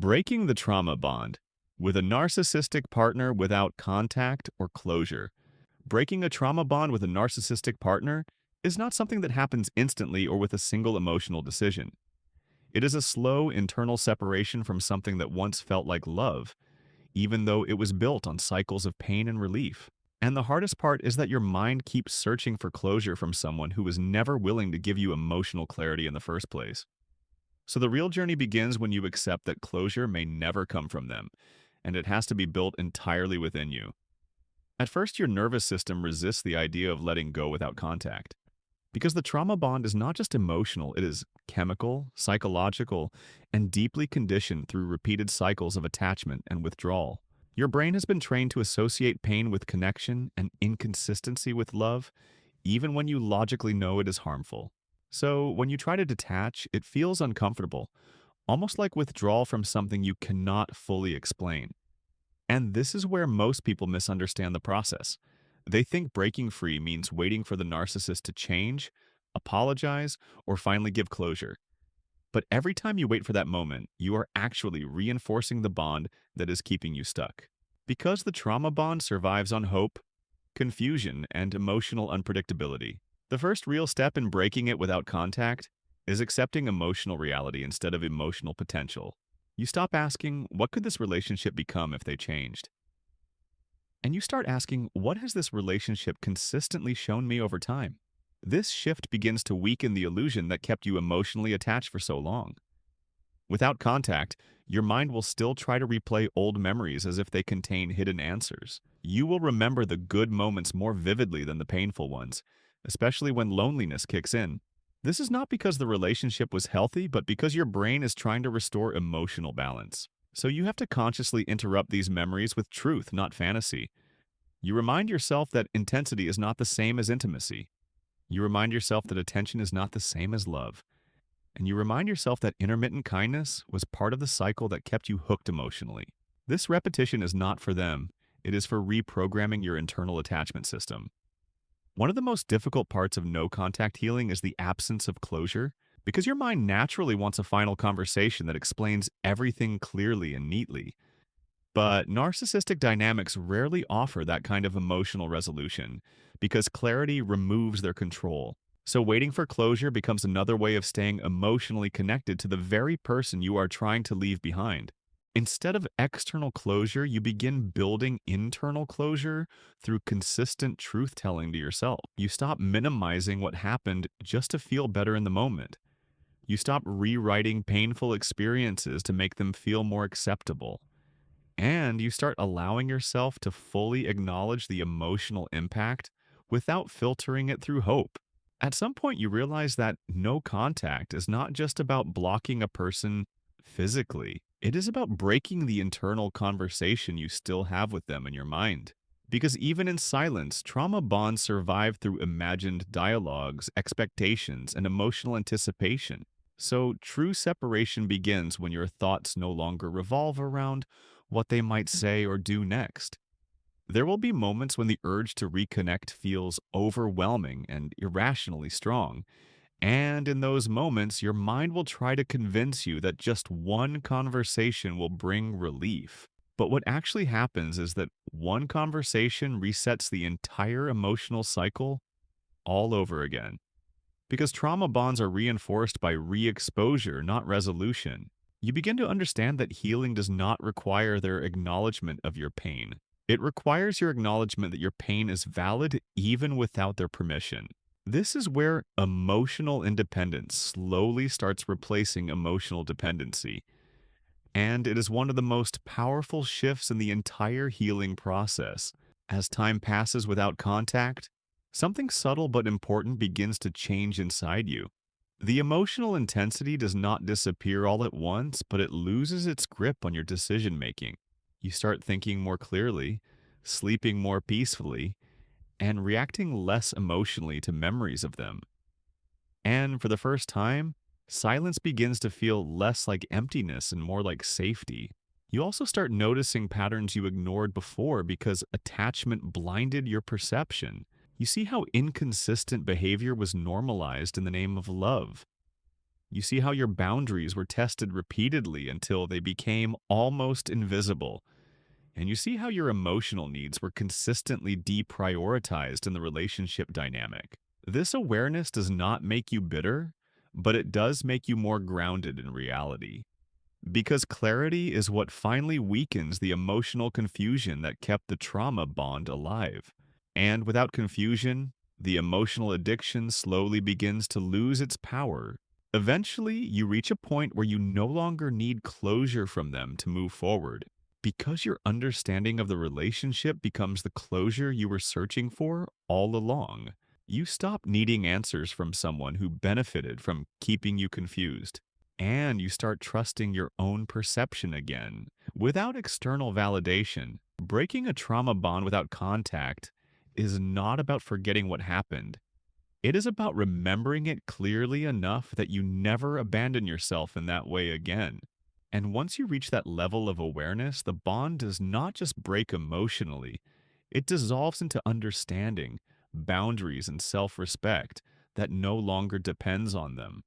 Breaking the trauma bond with a narcissistic partner without contact or closure. Breaking a trauma bond with a narcissistic partner is not something that happens instantly or with a single emotional decision. It is a slow internal separation from something that once felt like love, even though it was built on cycles of pain and relief. And the hardest part is that your mind keeps searching for closure from someone who was never willing to give you emotional clarity in the first place. So the real journey begins when you accept that closure may never come from them, and it has to be built entirely within you. At first, your nervous system resists the idea of letting go without contact. Because the trauma bond is not just emotional, it is chemical, psychological, and deeply conditioned through repeated cycles of attachment and withdrawal. Your brain has been trained to associate pain with connection and inconsistency with love, even when you logically know it is harmful. So, when you try to detach, it feels uncomfortable, almost like withdrawal from something you cannot fully explain. And this is where most people misunderstand the process. They think breaking free means waiting for the narcissist to change, apologize, or finally give closure. But every time you wait for that moment, you are actually reinforcing the bond that is keeping you stuck. Because the trauma bond survives on hope, confusion, and emotional unpredictability. The first real step in breaking it without contact is accepting emotional reality instead of emotional potential. You stop asking, what could this relationship become if they changed? And you start asking, what has this relationship consistently shown me over time? This shift begins to weaken the illusion that kept you emotionally attached for so long. Without contact, your mind will still try to replay old memories as if they contain hidden answers. You will remember the good moments more vividly than the painful ones, especially when loneliness kicks in. This is not because the relationship was healthy, but because your brain is trying to restore emotional balance. So you have to consciously interrupt these memories with truth, not fantasy. You remind yourself that intensity is not the same as intimacy. You remind yourself that attention is not the same as love. And you remind yourself that intermittent kindness was part of the cycle that kept you hooked emotionally. This repetition is not for them. It is for reprogramming your internal attachment system. One of the most difficult parts of no-contact healing is the absence of closure, because your mind naturally wants a final conversation that explains everything clearly and neatly. But narcissistic dynamics rarely offer that kind of emotional resolution, because clarity removes their control. So waiting for closure becomes another way of staying emotionally connected to the very person you are trying to leave behind. Instead of external closure, you begin building internal closure through consistent truth-telling to yourself. You stop minimizing what happened just to feel better in the moment. You stop rewriting painful experiences to make them feel more acceptable. And you start allowing yourself to fully acknowledge the emotional impact without filtering it through hope. At some point, you realize that no contact is not just about blocking a person physically. It is about breaking the internal conversation you still have with them in your mind. Because even in silence, trauma bonds survive through imagined dialogues, expectations, and emotional anticipation. So true separation begins when your thoughts no longer revolve around what they might say or do next. There will be moments when the urge to reconnect feels overwhelming and irrationally strong. And in those moments, your mind will try to convince you that just one conversation will bring relief. But what actually happens is that one conversation resets the entire emotional cycle all over again. Because trauma bonds are reinforced by re-exposure, not resolution. You begin to understand that healing does not require their acknowledgement of your pain. It requires your acknowledgement that your pain is valid even without their permission. This is where emotional independence slowly starts replacing emotional dependency. And it is one of the most powerful shifts in the entire healing process. As time passes without contact, something subtle but important begins to change inside you. The emotional intensity does not disappear all at once, but it loses its grip on your decision making. You start thinking more clearly, sleeping more peacefully, and reacting less emotionally to memories of them. And for the first time, silence begins to feel less like emptiness and more like safety. You also start noticing patterns you ignored before because attachment blinded your perception. You see how inconsistent behavior was normalized in the name of love. You see how your boundaries were tested repeatedly until they became almost invisible. And you see how your emotional needs were consistently deprioritized in the relationship dynamic. This awareness does not make you bitter, but it does make you more grounded in reality. Because clarity is what finally weakens the emotional confusion that kept the trauma bond alive. And without confusion, the emotional addiction slowly begins to lose its power. Eventually, you reach a point where you no longer need closure from them to move forward. Because your understanding of the relationship becomes the closure you were searching for all along. You stop needing answers from someone who benefited from keeping you confused. And you start trusting your own perception again. Without external validation, breaking a trauma bond without contact is not about forgetting what happened. It is about remembering it clearly enough that you never abandon yourself in that way again. And once you reach that level of awareness, the bond does not just break emotionally, it dissolves into understanding, boundaries, and self respect that no longer depends on them.